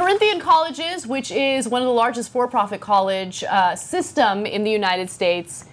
Corinthian Colleges, which is one of the largest for-profit college system in the United States,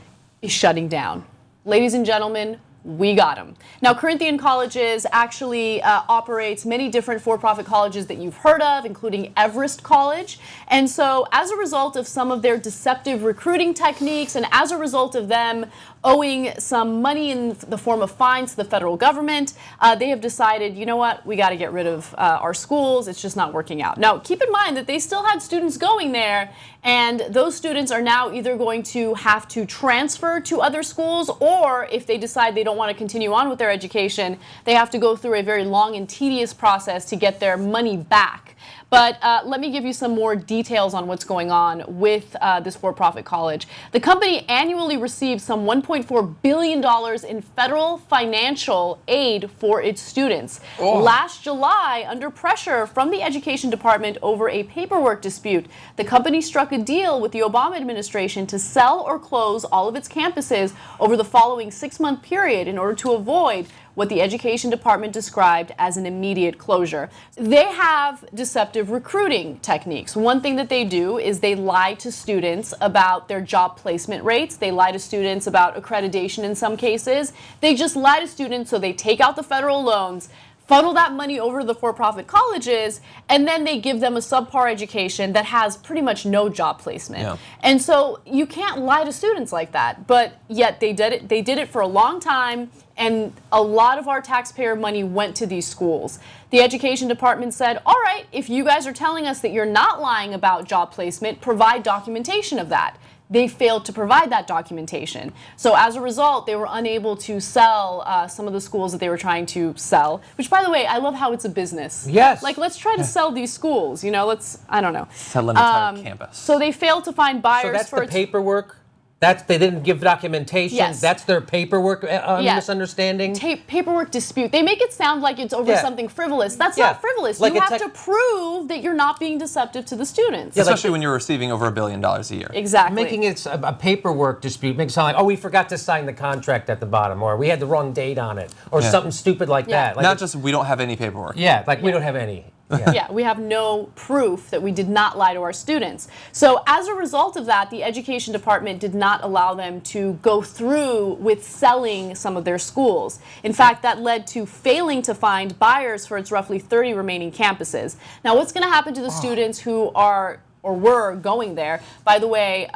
is shutting down. Ladies and gentlemen, we got them. Now, Corinthian Colleges actually operates many different for-profit colleges that you've heard of, including Everest College. And so as a result of some of their deceptive recruiting techniques and as a result of them owing some money in the form of fines to the federal government, they have decided, you know what, we got to get rid of our schools. It's just not working out. Now, keep in mind that they still had students going there, and those students are now either going to have to transfer to other schools, or if they decide they don't want to continue on with their education, they have to go through a very long and tedious process to get their money back. But let me give you some more details on what's going on with this for-profit college. The company annually receives some $1.4 billion in federal financial aid for its students. Oh. Last July, under pressure from the Education Department over a paperwork dispute, the company struck a deal with the Obama administration to sell or close all of its campuses over the following 6-month period in order to avoid what the Education Department described as an immediate closure. They have deceptive recruiting techniques. One thing that they do is they lie to students about their job placement rates. They lie to students about accreditation in some cases. They just lie to students, so they take out the federal loans, funnel that money over to the for-profit colleges, and then they give them a subpar education that has pretty much no job placement. Yeah. And so you can't lie to students like that, but yet they did it. They did it for a long time, and a lot of our taxpayer money went to these schools. The Education Department said, all right, if you guys are telling us that you're not lying about job placement, provide documentation of that. They failed to provide that documentation. So as a result, they were unable to sell some of the schools that they were trying to sell, which, by the way, I love how it's a business. Yes. Like, let's try to sell these schools, you know, I don't know. Sell an entire campus. So they failed to find buyers so that's for the paperwork? They didn't give documentation. Yes. That's their paperwork misunderstanding. Paperwork dispute. They make it sound like it's over something frivolous. That's not frivolous. Like you have to prove that you're not being deceptive to the students. Yeah, especially when you're receiving over $1 billion a year. Exactly. Making it a paperwork dispute makes it sound like, oh, we forgot to sign the contract at the bottom, or we had the wrong date on it, or something stupid like that. Like not just we don't have any paperwork. Yeah, like we don't have any. Yeah, we have no proof that we did not lie to our students. So as a result of that, the Education Department did not allow them to go through with selling some of their schools. In fact, that led to failing to find buyers for its roughly 30 remaining campuses. Now, what's going to happen to the students who are or were going there? By the way,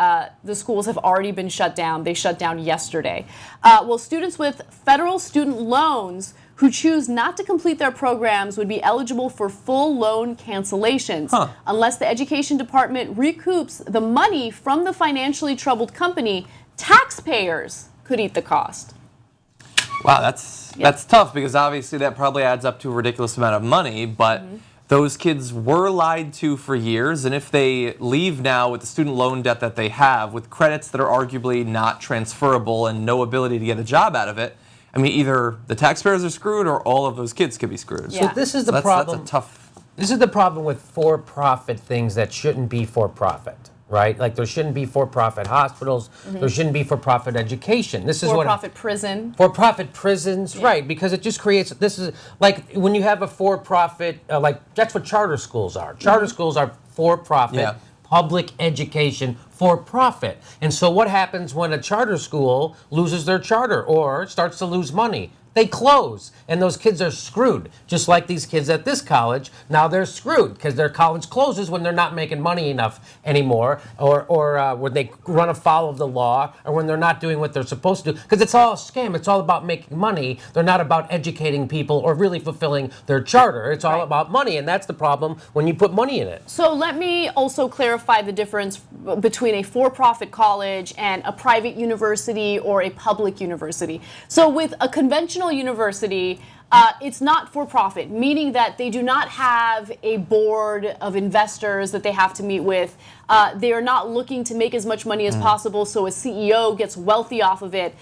the schools have already been shut down. They shut down yesterday. Well, students with federal student loans who choose not to complete their programs would be eligible for full loan cancellations unless the Education Department recoups the money from the financially troubled company. Taxpayers could eat the cost. Wow, that's tough, because obviously that probably adds up to a ridiculous amount of money, but those kids were lied to for years, and if they leave now with the student loan debt that they have, with credits that are arguably not transferable and no ability to get a job out of it, I mean, either the taxpayers are screwed or all of those kids could be screwed. So this is the problem. That's a tough. This is the problem with for-profit things that shouldn't be for-profit, right? Like there shouldn't be for-profit hospitals. There shouldn't be for-profit education. This is for-profit prison. For-profit prisons, right? Because it just creates. This is like when you have a for-profit, like that's what charter schools are. Charter schools are for-profit. Yeah. Public education for profit. And so what happens when a charter school loses their charter or starts to lose money? They close, and those kids are screwed. Just like these kids at this college, now they're screwed because their college closes when they're not making money enough anymore, or when they run afoul of the law, or when they're not doing what they're supposed to do. Because it's all a scam. It's all about making money. They're not about educating people or really fulfilling their charter. It's all about money, and that's the problem when you put money in it. So let me also clarify the difference between a for-profit college and a private university or a public university. So with a conventional university, it's not for profit, meaning that they do not have a board of investors that they have to meet with. They are not looking to make as much money as possible so a CEO gets wealthy off of it.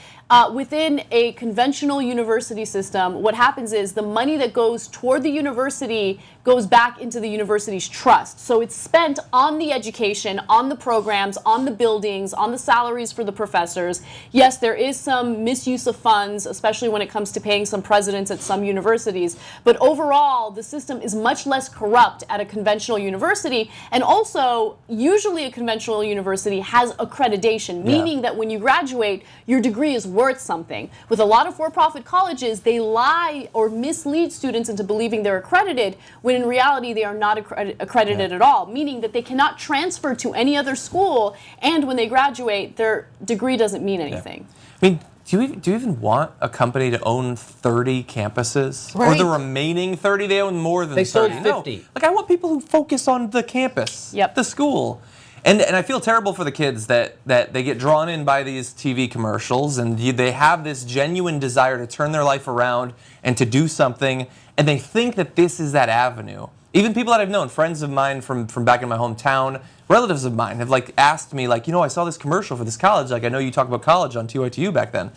Within a conventional university system, what happens is the money that goes toward the university goes back into the university's trust. So it's spent on the education, on the programs, on the buildings, on the salaries for the professors. Yes, there is some misuse of funds, especially when it comes to paying some presidents at some universities. But overall, the system is much less corrupt at a conventional university. And also, usually a conventional university has accreditation, meaning that when you graduate, your degree is worth something. With a lot of for-profit colleges, they lie or mislead students into believing they're accredited, when in reality they are not accredited at all, meaning that they cannot transfer to any other school, and when they graduate, their degree doesn't mean anything. I mean, do you even want a company to own 30 campuses? Right. Or the remaining 30? They own more than They 30. sold 50. No. Like, I want people who focus on the campus, the school. And I feel terrible for the kids that they get drawn in by these TV commercials, and they have this genuine desire to turn their life around and to do something, and they think that this is that avenue. Even people that I've known, friends of mine from back in my hometown, relatives of mine, have like asked me, like, I saw this commercial for this college. Like, I know you talked about college on TYTU back then.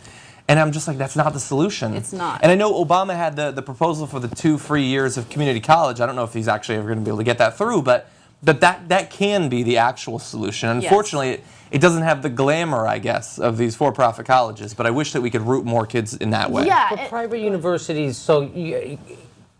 And I'm just like, that's not the solution. It's not. And I know Obama had the proposal for the 2 free years of community college. I don't know if he's actually ever going to be able to get that through, but that can be the actual solution. Unfortunately, it doesn't have the glamour, I guess, of these for-profit colleges, but I wish that we could root more kids in that way. Yeah. But private universities,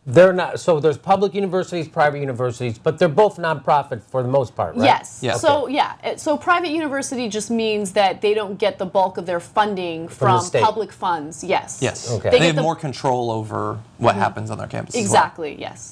they're not. So there's public universities, private universities, but they're both nonprofit for the most part, right? Yes. Yeah. So so private university just means that they don't get the bulk of their funding from the state. public funds. Yes. Yes. Okay. They get have the- more control over what happens on their campus. Exactly. Yes.